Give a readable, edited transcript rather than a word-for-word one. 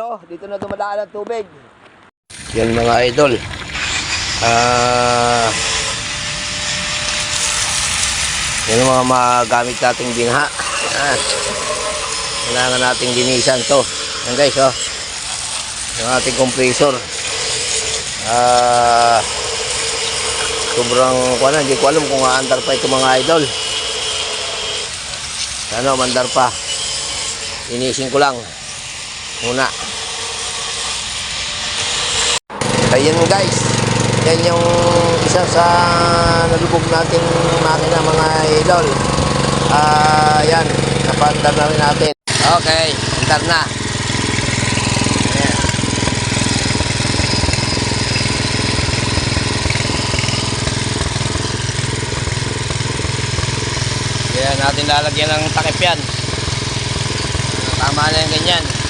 Dito na dumadaan ang tubig. Yan mga idol. Yan ang mga magamit nating binha. Yan. Kailangan nating linisan to. Yan guys, oh. Yung ating compressor. Sobrang hindi ko alam kung aandar pa ito mga idol. Ano, mandar pa. Linisin ko lang muna. Ayan guys, yan yung isa sa nalubog nating makina mga idol. Yan, napandar na rin natin. Okay, andar na. Ayan. Kaya natin lalagyan ng takip yan. Tama na yung ganyan.